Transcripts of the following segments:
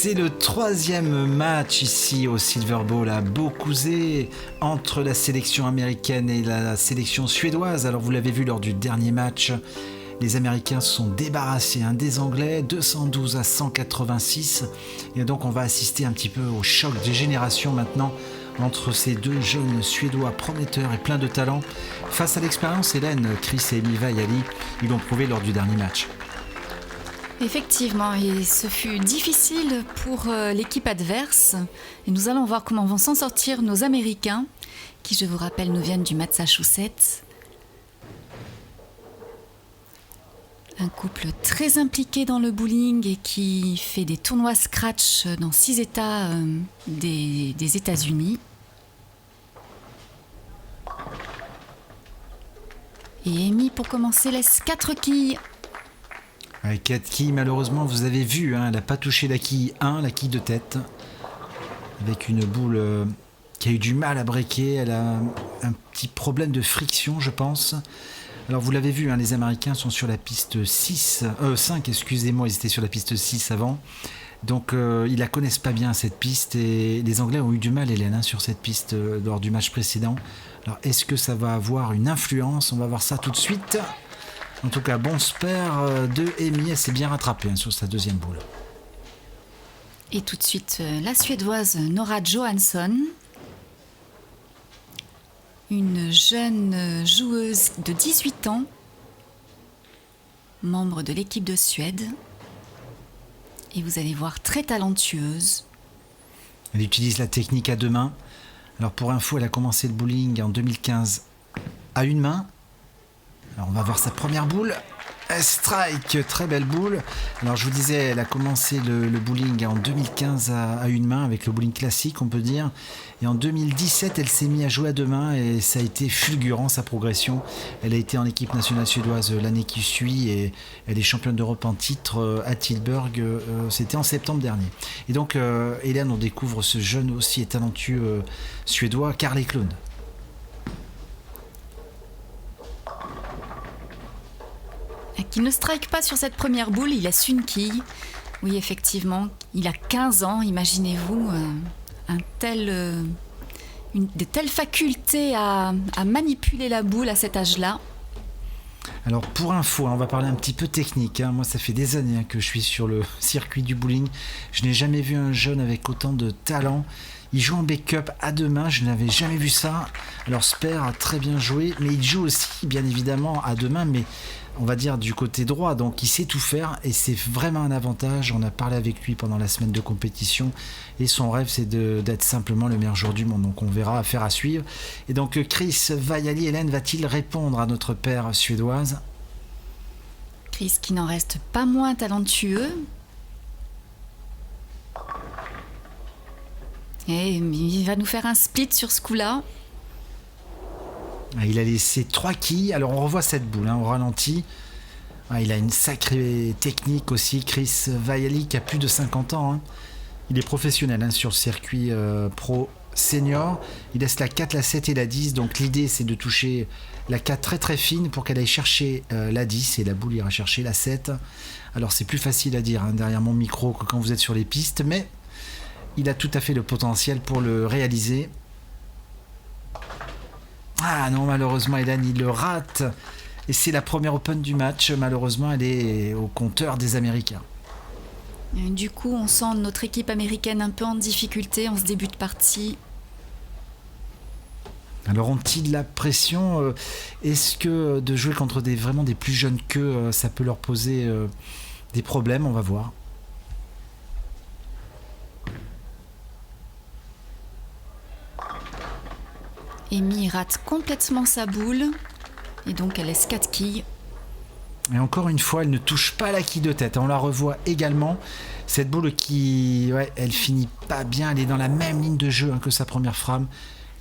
C'est le troisième match ici au Silver Bowl à Beaucouzé entre la sélection américaine et la sélection suédoise. Alors vous l'avez vu lors du dernier match, les Américains se sont débarrassés des Anglais, 212 à 186. Et donc on va assister un petit peu au choc des générations maintenant entre ces deux jeunes Suédois prometteurs et pleins de talent. Face à l'expérience, Hélène, Chris et Emi Vaiali, ils l'ont prouvé lors du dernier match. Effectivement, et ce fut difficile pour l'équipe adverse. Et nous allons voir comment vont s'en sortir nos Américains, qui, je vous rappelle, nous viennent du Massachusetts. Un couple très impliqué dans le bowling et qui fait des tournois scratch dans 6 États des États-Unis. Et Emi, pour commencer, laisse 4 quilles. Avec 4 quilles, malheureusement, vous avez vu, elle n'a pas touché la quille 1, la quille de tête. Avec une boule qui a eu du mal à breaker. Elle a un petit problème de friction, je pense. Alors, vous l'avez vu, les Américains sont sur la piste 5, excusez-moi, ils étaient sur la piste 6 avant. Donc, ils la connaissent pas bien, cette piste. Et les Anglais ont eu du mal, Hélène, sur cette piste lors du match précédent. Alors, est-ce que ça va avoir une influence ? On va voir ça tout de suite. En tout cas, bon spare de Emi, elle s'est bien rattrapée sur sa deuxième boule. Et tout de suite, la Suédoise Nora Johansson, une jeune joueuse de 18 ans, membre de l'équipe de Suède. Et vous allez voir, très talentueuse. Elle utilise la technique à deux mains. Alors pour info, elle a commencé le bowling en 2015 à une main. Alors on va voir sa première boule. Strike, très belle boule. Alors je vous disais, elle a commencé le bowling en 2015 à une main avec le bowling classique, on peut dire. Et en 2017, elle s'est mise à jouer à deux mains et ça a été fulgurant sa progression. Elle a été en équipe nationale suédoise l'année qui suit et elle est championne d'Europe en titre à Tilburg. C'était en septembre dernier. Et donc Hélène, on découvre ce jeune aussi et talentueux suédois, Karl Eklund. Qui ne strike pas sur cette première boule, il laisse une quille. Oui, effectivement, il a 15 ans, imaginez-vous, de telles facultés à manipuler la boule à cet âge-là. Alors pour info, on va parler un petit peu technique. Moi, ça fait des années que je suis sur le circuit du bowling. Je n'ai jamais vu un jeune avec autant de talent. Il joue en backup à deux mains, je n'avais jamais vu ça. Alors Sper a très bien joué, mais il joue aussi, bien évidemment, à deux mains, mais on va dire du côté droit, donc il sait tout faire et c'est vraiment un avantage. On a parlé avec lui pendant la semaine de compétition et son rêve c'est d'être simplement le meilleur joueur du monde, donc on verra, affaire à suivre. Et donc Chris Vaiali, Hélène, va-t-il répondre à notre paire suédoise ? Chris qui n'en reste pas moins talentueux. Et il va nous faire un split sur ce coup-là. Il a laissé 3 quilles. Alors on revoit cette boule au ralenti. Il a une sacrée technique aussi. Chris Vaiali qui a plus de 50 ans. Il est professionnel sur le circuit pro senior. Il laisse la 4, la 7 et la 10. Donc l'idée c'est de toucher la 4 très très fine pour qu'elle aille chercher la 10 et la boule ira chercher la 7. Alors c'est plus facile à dire derrière mon micro que quand vous êtes sur les pistes, mais il a tout à fait le potentiel pour le réaliser. Ah non, malheureusement, Hélène, il le rate. Et c'est la première open du match. Malheureusement, elle est au compteur des Américains. Et du coup, on sent notre équipe américaine un peu en difficulté en ce début de partie. Alors, ont-ils la pression ? Est-ce que de jouer contre vraiment des plus jeunes qu'eux, ça peut leur poser des problèmes ? On va voir. Emi rate complètement sa boule et donc elle laisse 4 quilles. Et encore une fois, elle ne touche pas la quille de tête. On la revoit également. Cette boule qui, elle finit pas bien. Elle est dans la même ligne de jeu que sa première frame.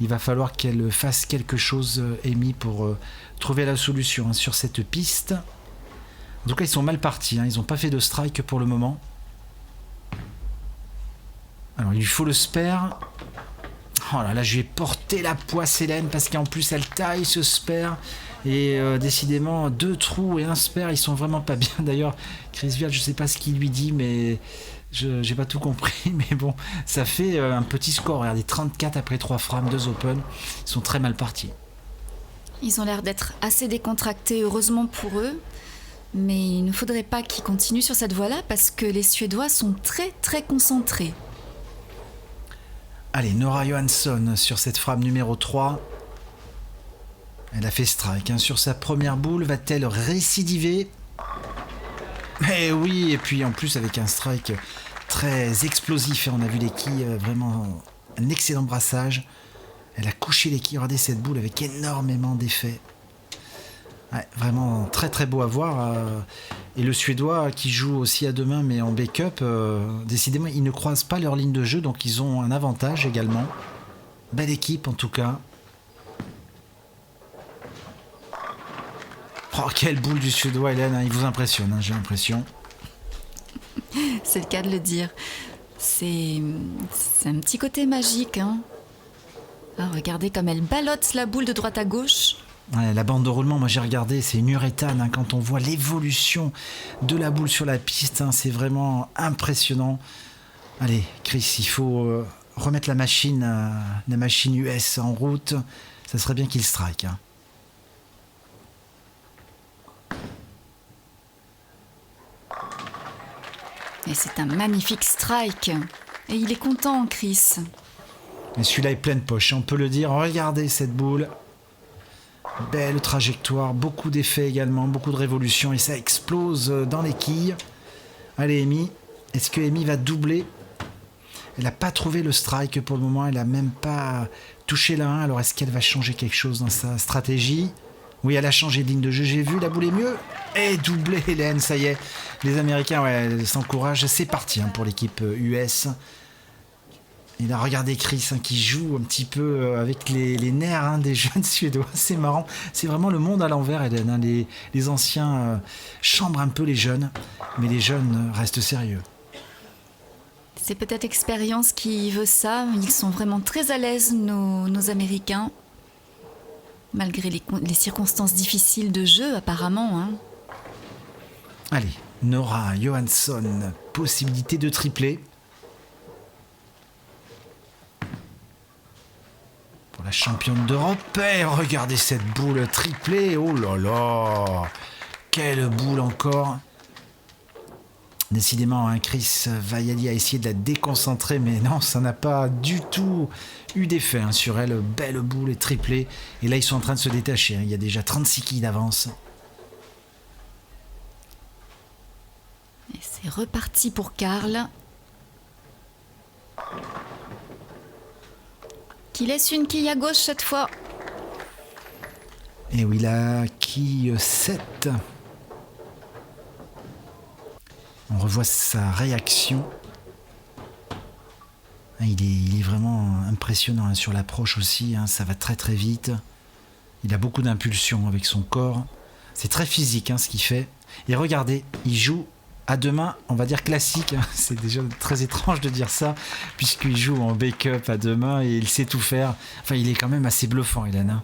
Il va falloir qu'elle fasse quelque chose, Emi, pour trouver la solution sur cette piste. En tout cas, ils sont mal partis. Ils n'ont pas fait de strike pour le moment. Alors, il lui faut le spare. Oh là là, je vais porter la poisse, Hélène, parce qu'en plus elle taille ce spare. Et décidément, 2 trous et un spare, ils sont vraiment pas bien. D'ailleurs, Chris Vial, je sais pas ce qu'il lui dit, mais J'ai pas tout compris, mais bon, ça fait un petit score. Regardez, 34 après 3 frames, 2 open. Ils sont très mal partis. Ils ont l'air d'être assez décontractés, heureusement pour eux. Mais il ne faudrait pas qu'ils continuent sur cette voie-là parce que les Suédois sont très très concentrés. Allez, Nora Johansson sur cette frame numéro 3. Elle a fait strike sur sa première boule. Va-t-elle récidiver? Eh oui, et puis en plus avec un strike très explosif. On a vu les quilles, vraiment un excellent brassage. Elle a couché les quilles. Regardez cette boule avec énormément d'effets. Ouais, vraiment très très beau à voir. Et le Suédois qui joue aussi à deux mains mais en backup, décidément ils ne croisent pas leur ligne de jeu, donc ils ont un avantage également. Belle équipe en tout cas. Oh, quelle boule du Suédois, Hélène, il vous impressionne, j'ai l'impression. C'est le cas de le dire. C'est un petit côté magique. Ah, regardez comme elle ballotte la boule de droite à gauche. Ouais, la bande de roulement, moi j'ai regardé, c'est une uréthane. Quand on voit l'évolution de la boule sur la piste, c'est vraiment impressionnant. Allez, Chris, il faut remettre la machine US en route. Ça serait bien qu'il strike. Et c'est un magnifique strike. Et il est content, Chris. Et celui-là est pleine poche, on peut le dire. Regardez cette boule. Belle trajectoire, beaucoup d'effets également, beaucoup de révolutions et ça explose dans les quilles. Allez Amy, est-ce que Amy va doubler? Elle n'a pas trouvé le strike pour le moment, elle n'a même pas touché la 1, alors est-ce qu'elle va changer quelque chose dans sa stratégie? Oui, elle a changé de ligne de jeu, j'ai vu, la boule est mieux. Et doublé Hélène, ça y est. Les Américains s'encouragent, c'est parti pour l'équipe US. Et là, regardez Chris qui joue un petit peu avec les nerfs des jeunes Suédois. C'est marrant. C'est vraiment le monde à l'envers, Hélène. Les anciens chambrent un peu les jeunes, mais les jeunes restent sérieux. C'est peut-être l'expérience qui veut ça. Ils sont vraiment très à l'aise, nos Américains. Malgré les circonstances difficiles de jeu, apparemment. Allez, Nora Johansson, possibilité de tripler. La championne d'Europe, et regardez cette boule triplée, oh là là, quelle boule encore. Décidément, Chris Vaiali a essayé de la déconcentrer, mais non, ça n'a pas du tout eu d'effet sur elle. Belle boule et triplée, et là ils sont en train de se détacher, il y a déjà 36 quilles d'avance. Et c'est reparti pour Karl. Qui laisse une quille à gauche cette fois. Et oui, la quille 7. On revoit sa réaction. Il est vraiment impressionnant sur l'approche aussi. Ça va très très vite. Il a beaucoup d'impulsion avec son corps. C'est très physique ce qu'il fait. Et regardez, il joue à deux mains, on va dire classique, c'est déjà très étrange de dire ça, puisqu'il joue en backup à deux mains et il sait tout faire. Enfin, il est quand même assez bluffant, Hélène.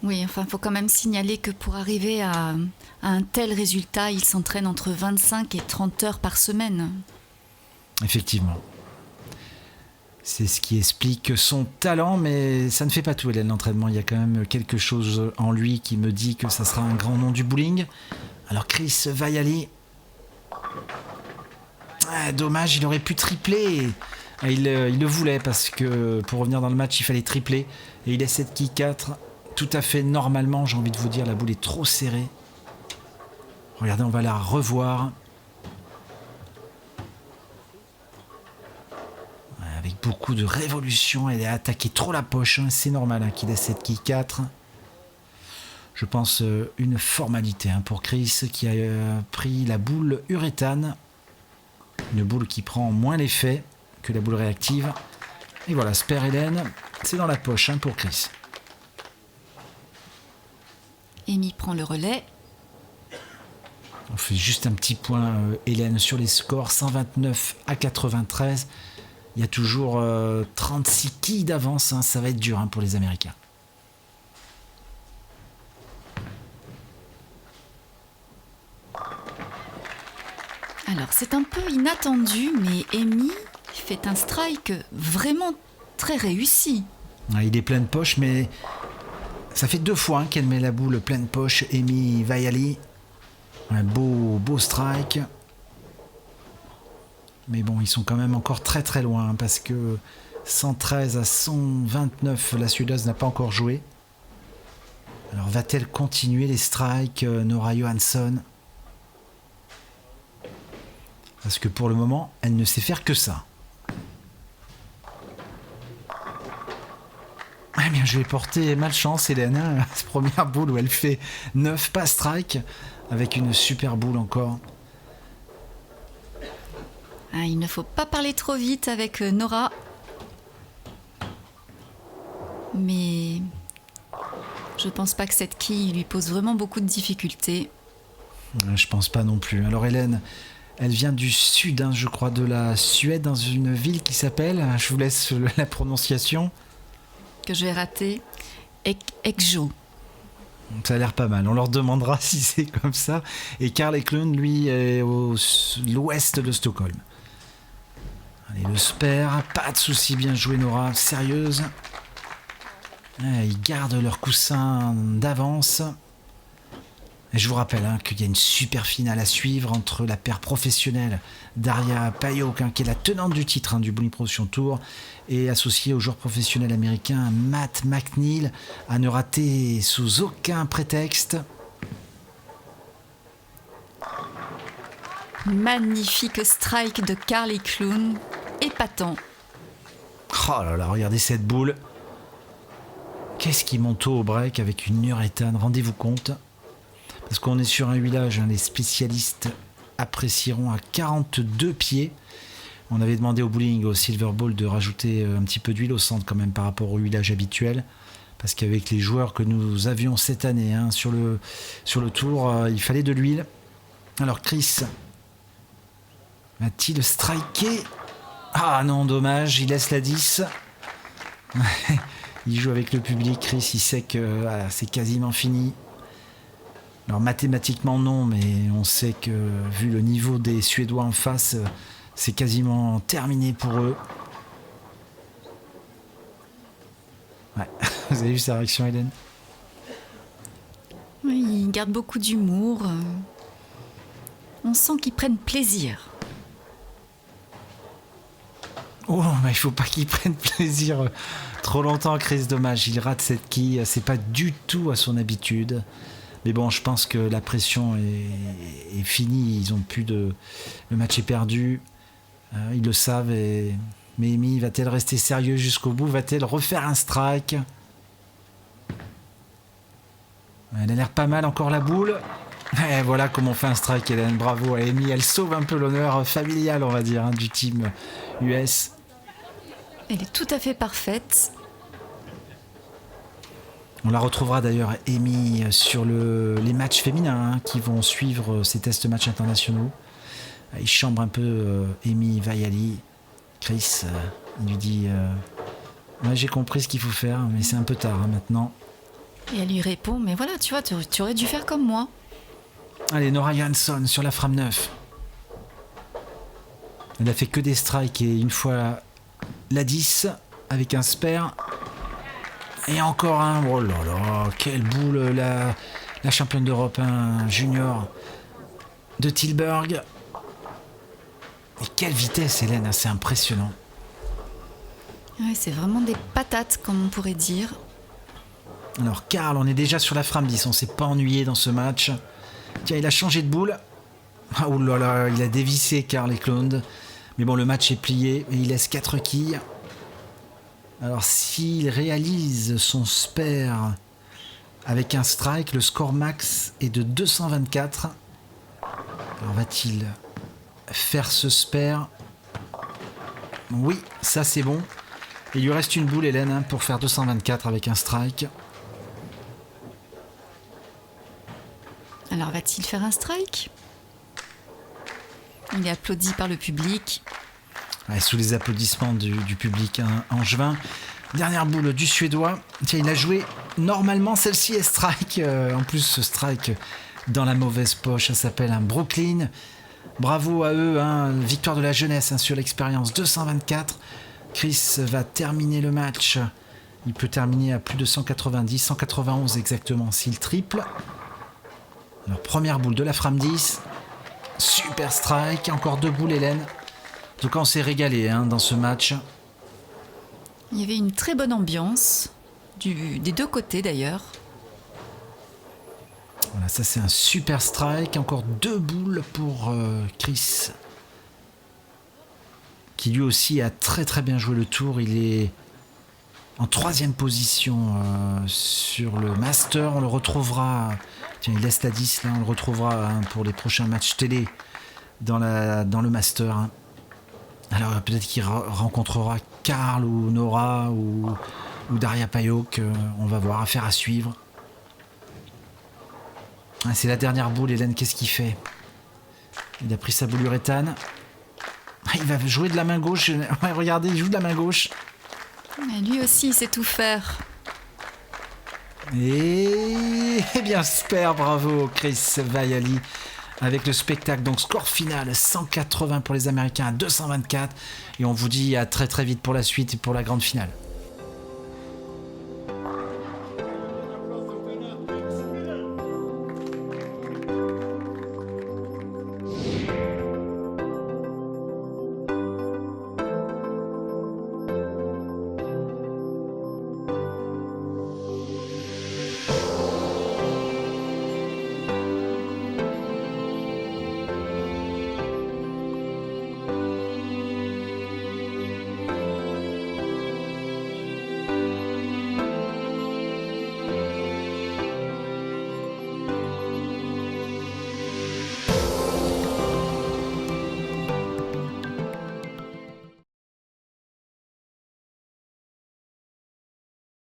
Oui, enfin, il faut quand même signaler que pour arriver à un tel résultat, il s'entraîne entre 25 et 30 heures par semaine. Effectivement. C'est ce qui explique son talent, mais ça ne fait pas tout, Hélène, l'entraînement. Il y a quand même quelque chose en lui qui me dit que ça sera un grand nom du bowling. Alors, Chris Vaiali... dommage, il aurait pu tripler. Il le voulait parce que pour revenir dans le match, il fallait tripler. Et il a cette quille 4. Tout à fait normalement, j'ai envie de vous dire, la boule est trop serrée. Regardez, on va la revoir. Avec beaucoup de révolution, elle a attaqué trop la poche. C'est normal qu'il ait cette quille 4. Je pense une formalité pour Chris qui a pris la boule uréthane. Une boule qui prend moins l'effet que la boule réactive. Et voilà, Sper Hélène, c'est dans la poche pour Chris. Amy prend le relais. On fait juste un petit point, Hélène, sur les scores. 129 à 93. Il y a toujours 36 quilles d'avance. Ça va être dur pour les Américains. Alors, c'est un peu inattendu, mais Amy fait un strike vraiment très réussi. Ah, il est plein de poche, mais ça fait 2 fois qu'elle met la boule pleine poche. Amy Vaiali. Un beau strike. Mais bon, ils sont quand même encore très très loin parce que 113 à 129, la Suédoise n'a pas encore joué. Alors va-t-elle continuer les strikes, Nora Johansson? Parce que pour le moment, elle ne sait faire que ça. Eh bien, je vais porter malchance, Hélène, hein, cette première boule où elle fait 9 pas strike, avec une super boule encore. Ah, il ne faut pas parler trop vite avec Nora. Mais je pense pas que cette quille lui pose vraiment beaucoup de difficultés. Je pense pas non plus. Alors Hélène, elle vient du sud, hein, je crois, de la Suède, dans une ville qui s'appelle, je vous laisse la prononciation. Que je vais rater. Eksjö. Ça a l'air pas mal, on leur demandera si c'est comme ça. Et Karl Eklund, lui, est au l'ouest de Stockholm. Allez, le spare, pas de souci, bien joué Nora, sérieuse. Ils gardent leur coussin d'avance. Et je vous rappelle qu'il y a une super finale à suivre entre la paire professionnelle Daria Payok, qui est la tenante du titre du Bowling Pro Tour, et associée au joueur professionnel américain Matt McNeil, à ne rater sous aucun prétexte. Magnifique strike de Karl Eklund, épatant. Oh là là, regardez cette boule. Qu'est-ce qui monte au break avec une uréthane, rendez-vous compte. Parce qu'on est sur un huilage, les spécialistes apprécieront à 42 pieds. On avait demandé au bowling, au Silver Ball, de rajouter un petit peu d'huile au centre quand même par rapport au huilage habituel. Parce qu'avec les joueurs que nous avions cette année sur le tour, il fallait de l'huile. Alors Chris, va-t-il striker? Ah non, dommage, il laisse la 10. Il joue avec le public, Chris, il sait que c'est quasiment fini. Alors mathématiquement non, mais on sait que vu le niveau des Suédois en face, c'est quasiment terminé pour eux. Ouais. Vous avez vu sa réaction, Hélène? Oui, ils gardent beaucoup d'humour. On sent qu'ils prennent plaisir. Oh, mais il faut pas qu'ils prennent plaisir trop longtemps, Chris, dommage. Il rate cette quille, c'est pas du tout à son habitude. Mais bon, je pense que la pression est finie. Ils ont plus de... Le match est perdu. Ils le savent. Mais Amy, va-t-elle rester sérieuse jusqu'au bout? Va-t-elle refaire un strike? Elle a l'air pas mal, encore la boule. Et voilà comment on fait un strike, Hélène. Bravo à Amy. Elle sauve un peu l'honneur familial, on va dire, du team US. Elle est tout à fait parfaite. On la retrouvera d'ailleurs, Amy, sur les matchs féminins qui vont suivre ces tests matchs internationaux. Il chambre un peu Amy Vaiali. Chris, il lui dit ouais, j'ai compris ce qu'il faut faire, mais c'est un peu tard maintenant. Et elle lui répond, mais voilà, tu vois, tu aurais dû faire comme moi. Allez, Nora Johansson sur la frame 9. Elle a fait que des strikes et une fois la 10 avec un spare. Et encore un. Oh là là, quelle boule, la championne d'Europe junior de Tilburg. Et quelle vitesse, Hélène, c'est impressionnant. Ouais, c'est vraiment des patates, comme on pourrait dire. Alors, Karl, on est déjà sur la frame 10, on s'est pas ennuyé dans ce match. Tiens, il a changé de boule. Ah, oh là là, il a dévissé Karl Eklund. Mais bon, le match est plié et il laisse 4 quilles. Alors, s'il réalise son spare avec un strike, le score max est de 224. Alors, va-t-il faire ce spare? Oui, ça c'est bon. Il lui reste une boule, Hélène, pour faire 224 avec un strike. Alors, va-t-il faire un strike? Il est applaudi par le public. Ouais, sous les applaudissements du public angevin. Dernière boule du Suédois. Tiens, il a joué. Normalement, celle-ci est strike. En plus, ce strike dans la mauvaise poche, ça s'appelle un Brooklyn. Bravo à eux, hein, victoire de la jeunesse, hein, sur l'expérience, 224. Chris va terminer le match. Il peut terminer à plus de 190, 191 exactement s'il triple. Alors première boule de la frame 10. Super strike, encore 2 boules Hélène. En tout cas on s'est régalé, hein, dans ce match. Il y avait une très bonne ambiance, des deux côtés d'ailleurs. Voilà, ça c'est un super strike, encore 2 boules pour Chris, qui lui aussi a très très bien joué le tour. Il est en 3e position sur le Master. On le retrouvera, tiens il laisse la 10 là, on le retrouvera, hein, pour les prochains matchs télé dans le Master, hein. Alors peut-être qu'il rencontrera Karl ou Nora ou Daria Payok, on va voir, affaire à suivre. Ah, c'est la dernière boule, Hélène, qu'est-ce qu'il fait? Il a pris sa boule uréthane. Ah, il va jouer de la main gauche. Ouais, regardez, il joue de la main gauche. Mais lui aussi, il sait tout faire. Et bien, super, bravo, Chris Vaiali. Avec le spectacle, donc score final 180 pour les Américains à 224. Et on vous dit à très très vite pour la suite et pour la grande finale.